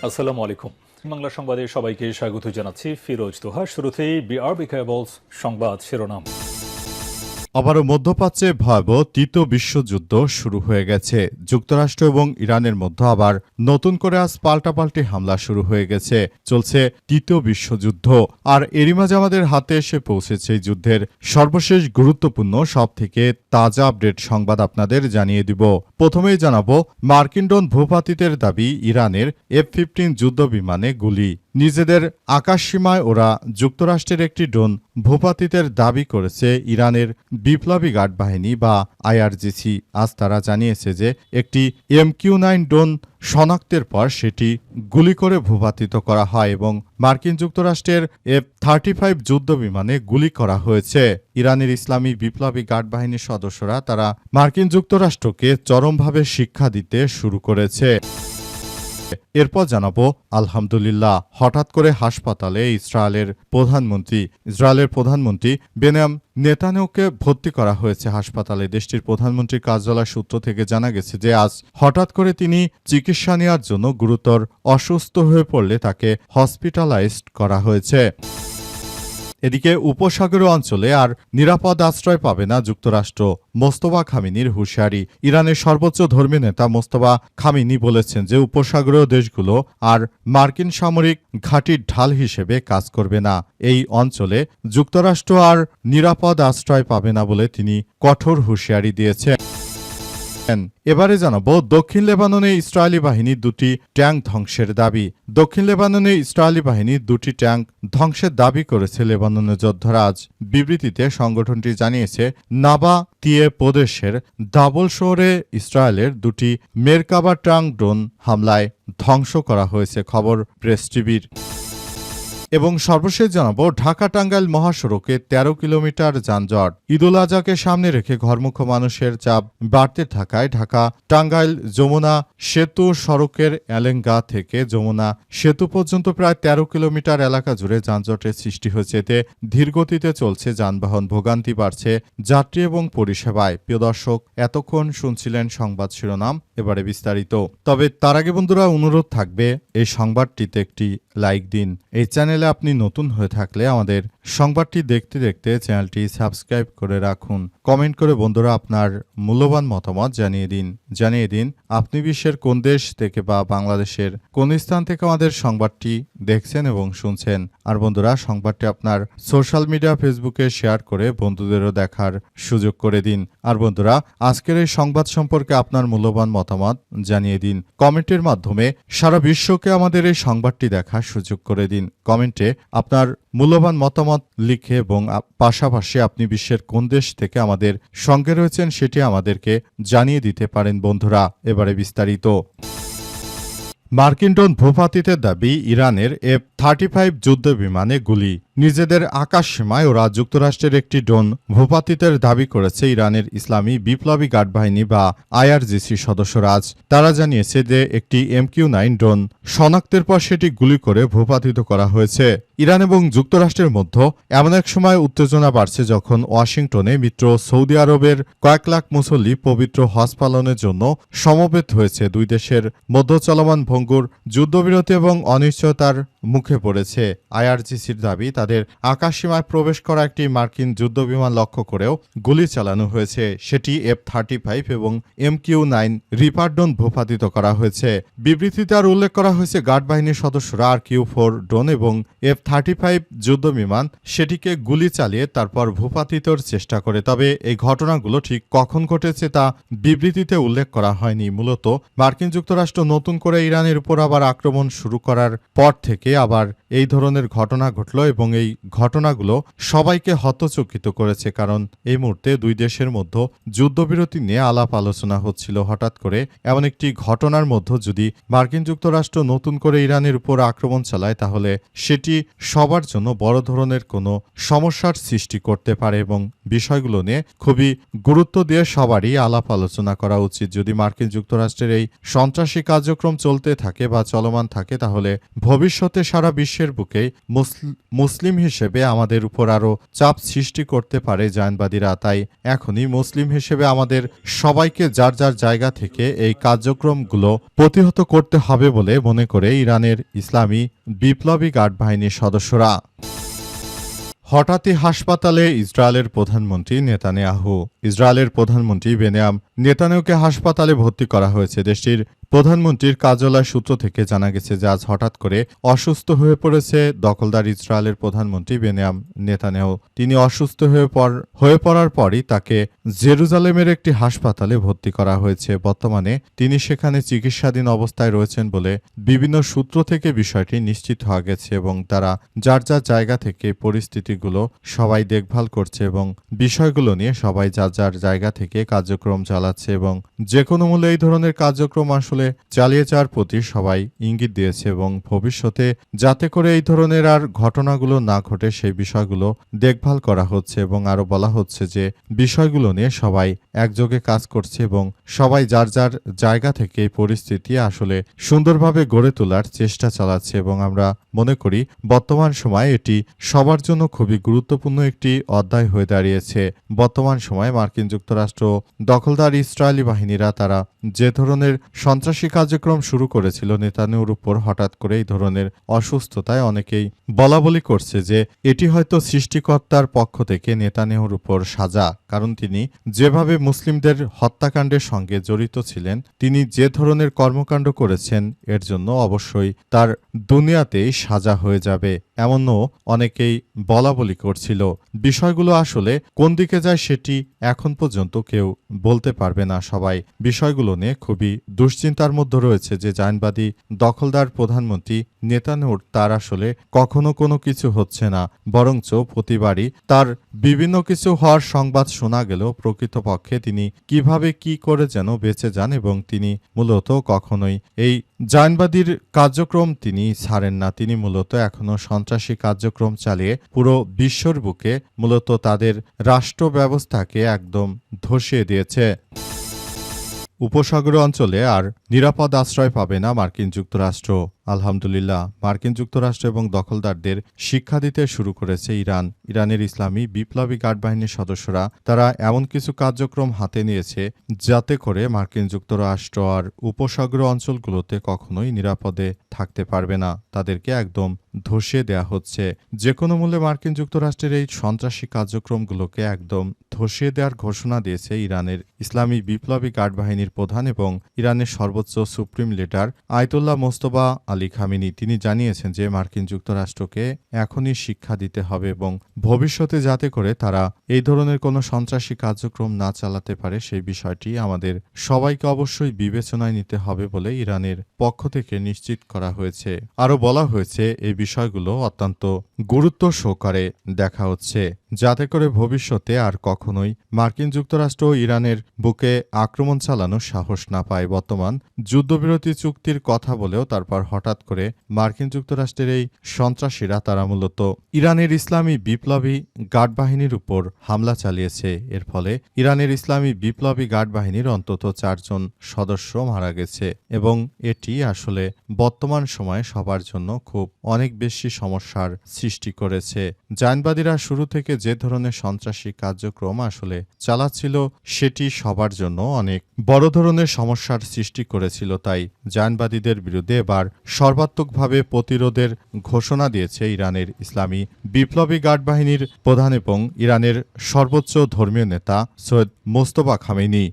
আসসালামু আলাইকুম। বাংলা সংবাদে সবাইকে স্বাগত জানাচ্ছি ফিরোজ তোহা। শুরুতেই বিআরবি কেবলস সংবাদ শিরোনাম। আবারও মধ্যপ্রাচ্যে ভয়াবহ তৃতীয় বিশ্বযুদ্ধ শুরু হয়ে গেছে। যুক্তরাষ্ট্র এবং ইরানের মধ্যে আবার নতুন করে আজ পাল্টাপাল্টি হামলা শুরু হয়ে গেছে। চলছে তৃতীয় বিশ্বযুদ্ধ। আর এরই মাঝে আমাদের হাতে এসে পৌঁছেছে এই যুদ্ধের সর্বশেষ গুরুত্বপূর্ণ সবথেকে তাজা আপডেট সংবাদ আপনাদের জানিয়ে দিব। প্রথমেই জানাবো, মার্কিন ড্রোন ভূপাতিতের দাবি ইরানের F-15 যুদ্ধ বিমানে গুলি। নিজেদের আকাশসীমায় ওরা যুক্তরাষ্ট্রের একটি ড্রোন ভূপাতিতের দাবি করেছে ইরানের বিপ্লবী গার্ড বাহিনী বা IRGC। আজ তারা জানিয়েছে যে একটি MQ-9 ড্রোন শনাক্তের পর সেটি গুলি করে ভূপাতিত করা হয় এবং মার্কিন যুক্তরাষ্ট্রের F-35 যুদ্ধ বিমানে গুলি করা হয়েছে। ইরানের ইসলামী বিপ্লবী গার্ড বাহিনীর সদস্যরা তারা মার্কিন যুক্তরাষ্ট্রকে চরমভাবে শিক্ষা দিতে শুরু করেছে। এরপর জানাবো, আলহামদুলিল্লাহ, হঠাৎ করে হাসপাতালে ইসরায়েলের প্রধানমন্ত্রী বেনিয়ামিন নেতানিয়াহুকে ভর্তি করা হয়েছে হাসপাতালে। দেশটির প্রধানমন্ত্রীর কার্যালয় সূত্র থেকে জানা গেছে যে আজ হঠাৎ করে তিনি চিকিৎসা নেওয়ার জন্য গুরুতর অসুস্থ হয়ে পড়লে তাকে হসপিটালাইজড করা হয়েছে। এদিকে উপসাগরীয় অঞ্চলে আর নিরাপদ আশ্রয় পাবে না যুক্তরাষ্ট্র, মোস্তফা খামেনির হুঁশিয়ারি। ইরানের সর্বোচ্চ ধর্মীয় নেতা মোস্তফা খামেনি বলেছেন যে উপসাগরীয় দেশগুলো আর মার্কিন সামরিক ঘাঁটির ঢাল হিসেবে কাজ করবে না। এই অঞ্চলে যুক্তরাষ্ট্র আর নিরাপদ আশ্রয় পাবে না বলে তিনি কঠোর হুঁশিয়ারি দিয়েছেন। এবারে জানাবো, দক্ষিণ লেবাননে ইসরায়েলি বাহিনীর দুটি ট্যাঙ্ক ধ্বংসের দাবি। দক্ষিণ লেবাননে ইসরায়েলি বাহিনীর দুটি ট্যাঙ্ক ধ্বংসের দাবি করেছে লেবাননের যোদ্ধারা। আজ বিবৃতিতে সংগঠনটি জানিয়েছে নাবা তিয়ে প্রদেশের দাবল শহরে ইসরায়েলের দুটি মেরকাবা ট্যাঙ্ক ড্রোন হামলায় ধ্বংস করা হয়েছে, খবর প্রেস টিভির। এবং সর্বশেষ জানাবো, ঢাকা টাঙ্গাইল মহাসড়কে 13 কিলোমিটার যানজট। ঈদুল আজহাকে সামনে রেখে ঘরমুখ মানুষের চাপ বাড়তে থাকায় ঢাকা টাঙ্গাইল যমুনা সেতু সড়কের এলেঙ্গা থেকে যমুনা সেতু পর্যন্ত প্রায় 13 কিলোমিটার এলাকা জুড়ে যানজটের সৃষ্টি হয়েছে। এতে ধীরগতিতে চলছে যানবাহন, ভোগান্তি বাড়ছে যাত্রী এবং পরিষেবায়। প্রিয় দর্শক, এতক্ষণ শুনছিলেন সংবাদ শিরোনাম, এবারে বিস্তারিত। তবে তার আগে বন্ধুরা অনুরোধ থাকবে, এই সংবাদটিতে একটি লাইক দিন। এই চ্যানেলে আপনি নতুন হয়ে থাকলে আমাদের সংবাদটি দেখতে দেখতে চ্যানেলটি সাবস্ক্রাইব করে রাখুন। কমেন্ট করে বন্ধুরা আপনার মূল্যবান মতামত জানিয়ে দিন আপনি বিশ্বের কোন দেশ থেকে বা বাংলাদেশের কোন স্থান থেকে আমাদের সংবাদটি দেখছেন এবং শুনছেন। আর বন্ধুরা, সংবাদটি আপনার সোশ্যাল মিডিয়া ফেসবুকে শেয়ার করে বন্ধুদেরও দেখার সুযোগ করে দিন। আর বন্ধুরা, আজকের এই সংবাদ সম্পর্কে আপনার মূল্যবান মতামত জানিয়ে দিন কমেন্টের মাধ্যমে। সারা বিশ্বকে আমাদের এই সংবাদটি দেখার সুযোগ করে দিন। কমেন্টে আপনার মূল্যবান মতামত লিখে এবং পাশাপাশি আপনি বিশ্বের কোন দেশ থেকে আমাদের সঙ্গে রয়েছেন সেটি আমাদেরকে জানিয়ে দিতে পারেন। বন্ধুরা, এবারে বিস্তারিত। মার্কিন ড্রোন ভূপাতিতের দাবি ইরানের F-35 যুদ্ধ বিমানে গুলি। নিজেদের আকাশসীমায় ওরা যুক্তরাষ্ট্রের একটি ড্রোন ভূপাতিতের দাবি করেছে ইরানের ইসলামী বিপ্লবী গার্ড বাহিনী বা IRGC সদস্যরা। আজ তারা জানিয়েছে যে একটি MQ-9 ড্রোন শনাক্তের পর সেটি গুলি করে ভূপাতিত করা হয়েছে। ইরান এবং যুক্তরাষ্ট্রের মধ্যে এমন এক সময় উত্তেজনা বাড়ছে যখন ওয়াশিংটনে মিত্র সৌদি আরবের কয়েক লাখ মুসল্লি পবিত্র হজ পালনের জন্য সমবেত হয়েছে। দুই দেশের মধ্যে চলমান ভঙ্গুর যুদ্ধবিরতি এবং অনিশ্চয়তার মুখে পড়েছে। IRGCর দাবি তাদের আকাশসীমায় প্রবেশ করা একটি মার্কিন যুদ্ধবিমান লক্ষ্য করেও গুলি চালানো হয়েছে। সেটি F-35 এবং MQ-9 রিপার ড্রোন ভূপাতিত করা হয়েছে। বিবৃতিতে আর উল্লেখ করা হয়েছে গার্ড বাহিনীর সদস্যরা RQ-4 ড্রোন এবং F-35 যুদ্ধ বিমান সেটিকে গুলি চালিয়ে তারপর ভূপাতিতর চেষ্টা করে। তবে এই ঘটনাগুলো ঠিক কখন ঘটেছে তা বিবৃতিতে উল্লেখ করা হয়নি। মূলত মার্কিন যুক্তরাষ্ট্র নতুন করে ইরানের উপর আবার আক্রমণ শুরু করার পর থেকে আবার এই ধরনের ঘটনা ঘটল এবং এই ঘটনাগুলো সবাইকে হতচকিত করেছে। কারণ এই মুহূর্তে দুই দেশের মধ্যে যুদ্ধবিরতি নিয়ে আলাপ আলোচনা হচ্ছিল। হঠাৎ করে এমন একটি ঘটনার মধ্যে যদি মার্কিন যুক্তরাষ্ট্র নতুন করে ইরানের উপর আক্রমণ চালায় তাহলে সেটি সবার জন্য বড় ধরনের কোনো সমস্যার সৃষ্টি করতে পারে এবং বিষয়গুলো নিয়ে খুবই গুরুত্ব দিয়ে সবারই আলাপ আলোচনা করা উচিত। যদি মার্কিন যুক্তরাষ্ট্রের এই সন্ত্রাসী কার্যক্রম চলতে থাকে বা চলমান থাকে তাহলে ভবিষ্যতে সারা বিশ্বের দেশের বুকে মুসলিম হিসেবে আমাদের উপর আরও চাপ সৃষ্টি করতে পারে জায়নবাদীরা। তাই এখনই মুসলিম হিসেবে আমাদের সবাইকে যার যার জায়গা থেকে এই কার্যক্রমগুলো প্রতিহত করতে হবে বলে মনে করে ইরানের ইসলামী বিপ্লবী গার্ড বাহিনীর সদস্যরা। হঠাৎই হাসপাতালে ইসরায়েলের প্রধানমন্ত্রী নেতানিয়াহু। ইসরায়েলের প্রধানমন্ত্রী বেনিয়ামিন নেতানিয়াহুকে হাসপাতালে ভর্তি করা হয়েছে। দেশটির প্রধানমন্ত্রীর কার্যালয় সূত্র থেকে জানা গেছে যে আজ হঠাৎ করে অসুস্থ হয়ে পড়েছে দখলদার ইসরায়েলের প্রধানমন্ত্রী বেনিয়ামিন নেতানিয়াহু। তিনি অসুস্থ হয়ে পড়ার পরই তাকে জেরুজালেমের একটি হাসপাতালে ভর্তি করা হয়েছে। বর্তমানে তিনি সেখানে চিকিৎসাধীন অবস্থায় রয়েছেন বলে বিভিন্ন সূত্র থেকে বিষয়টি নিশ্চিত হওয়া গেছে এবং তারা যার যার জায়গা থেকে পরিস্থিতিগুলো সবাই দেখভাল করছে এবং বিষয়গুলো নিয়ে সবাই যার যার জায়গা থেকে কার্যক্রম চালাচ্ছে এবং যে কোনো মূল্যে এই ধরনের কার্যক্রম আসলে চালিয়ে যাওয়ার প্রতি সবাই ইঙ্গিত দিয়েছে এবং ভবিষ্যতে যাতে করে এই ধরনের আর ঘটনাগুলো না ঘটে সেই বিষয়গুলো দেখভাল করা হচ্ছে এবং আরও বলা হচ্ছে যে বিষয়গুলো নিয়ে সবাই একযোগে কাজ করছে এবং সবাই যার যার জায়গা থেকে এই পরিস্থিতি আসলে সুন্দরভাবে গড়ে তোলার চেষ্টা চালাচ্ছে এবং আমরা মনে করি বর্তমান সময়ে এটি সবার জন্য খুবই গুরুত্বপূর্ণ একটি অধ্যায় হয়ে দাঁড়িয়েছে। বর্তমান সময়ে মার্কিন যুক্তরাষ্ট্র দখলদার ইসরায়েলি বাহিনীরা তারা যে ধরনের সন্ত্রাসী কার্যক্রম শুরু করেছিল নেতানিয়াহুর উপর, হঠাৎ করে এই ধরনের অসুস্থতায় অনেকেই বলাবলি করছে যে এটি হয়তো সৃষ্টিকর্তার পক্ষ থেকে নেতানিয়াহুর উপর সাজা। কারণ তিনি যেভাবে মুসলিমদের হত্যাকাণ্ডের সঙ্গে জড়িত ছিলেন, তিনি যে ধরনের কর্মকাণ্ড করেছেন এর জন্য অবশ্যই তার দুনিয়াতেই সাজা হয়ে যাবে, এমনও অনেকেই বলাবলি করছিল। বিষয়গুলো আসলে কোন দিকে যায় সেটি এখন পর্যন্ত কেউ বলতে পারবে না। সবাই বিষয়গুলো নিয়ে খুবই দুশ্চিন্তার মধ্যে রয়েছে যে জায়নবাদী দখলদার প্রধানমন্ত্রী নেতানিয়াহুর তার আসলে কখনো কোনো কিছু হচ্ছে না, বরঞ্চ প্রতিবারই তার বিভিন্ন কিছু হওয়ার সংবাদ শোনা গেলেও প্রকৃতপক্ষে তিনি কিভাবে কি করে যেন বেঁচে যান এবং তিনি মূলত কখনোই এই জায়নবাদীর কার্যক্রম তিনি ছাড়েন না। তিনি মূলত এখনো সন্ত্রাসী কার্যক্রম চালিয়ে পুরো বিশ্বর বুকে মূলত তাদের রাষ্ট্র ব্যবস্থাকে একদম ধসিয়ে দিয়েছে। উপসাগরীয় অঞ্চলে আর নিরাপদ আশ্রয় পাবে না মার্কিন যুক্তরাষ্ট্র। আলহামদুলিল্লাহ, মার্কিন যুক্তরাষ্ট্র এবং দখলদারদের শিক্ষা দিতে শুরু করেছে ইরান। ইরানের ইসলামী বিপ্লবী গার্ড বাহিনীর সদস্যরা তারা এমন কিছু কার্যক্রম হাতে নিয়েছে যাতে করে মার্কিন যুক্তরাষ্ট্র আর উপসাগরীয় অঞ্চলগুলোতে কখনোই নিরাপদে থাকতে পারবে না, তাদেরকে একদম ধসিয়ে দেয়া হচ্ছে। যে কোনো মূল্যে মার্কিন যুক্তরাষ্ট্রের এই সন্ত্রাসী কার্যক্রমগুলোকে একদম ধসিয়ে দেওয়ার ঘোষণা দিয়েছে ইরানের ইসলামী বিপ্লবী গার্ড বাহিনীর প্রধান এবং ইরানের সর্বোচ্চ supreme leader Ayatollah Mostafa Ali Khamenei. তিনি জানিয়েছেন যে মার্কিন যুক্তরাষ্ট্রকে এখনই শিক্ষা দিতে হবে এবং ভবিষ্যতে যাতে করে তারা এই ধরনের কোনো সন্ত্রাসী কার্যক্রম না চালাতে পারে সেই বিষয়টি আমাদের সবাইকে অবশ্যই বিবেচনায় নিতে হবে বলে ইরানের পক্ষ থেকে নিশ্চিত করা হয়েছে। আরও বলা হয়েছে এই বিষয়গুলো অত্যন্ত গুরুত্ব সহকারে দেখা হচ্ছে যাতে করে ভবিষ্যতে আর কখনোই মার্কিন যুক্তরাষ্ট্র ইরানের বুকে আক্রমণ চালানোর সাহস না পায়। বর্তমান যুদ্ধবিরতি চুক্তির কথা বলেও তারপর হঠাৎ করে মার্কিন যুক্তরাষ্ট্রের এই সন্ত্রাসীরা তারা মূলত ইরানের ইসলামী বিপ্লবী গার্ড বাহিনীর উপর হামলা চালিয়েছে। এর ফলে ইরানের ইসলামী বিপ্লবী গার্ড বাহিনীর অন্তত 4 জন সদস্য মারা গেছে এবং এটি আসলে বর্তমান সময়ে সবার জন্য খুব অনেক বেশি সমস্যার সৃষ্টি করেছে। জায়নবাদীরা শুরু থেকে যে ধরনের সন্ত্রাসী কার্যক্রম আসলে চালাচ্ছিল সেটি সবার জন্য অনেক বড় ধরনের সমস্যার সৃষ্টি করেছিল। তাই জায়নবাদীদের বিরুদ্ধে এবার সর্বাত্মকভাবে প্রতিরোধের ঘোষণা দিয়েছে ইরানের ইসলামী বিপ্লবী গার্ড বাহিনীর প্রধান এবং ইরানের সর্বোচ্চ ধর্মীয় নেতা সৈয়দ মোস্তফা খামেনি।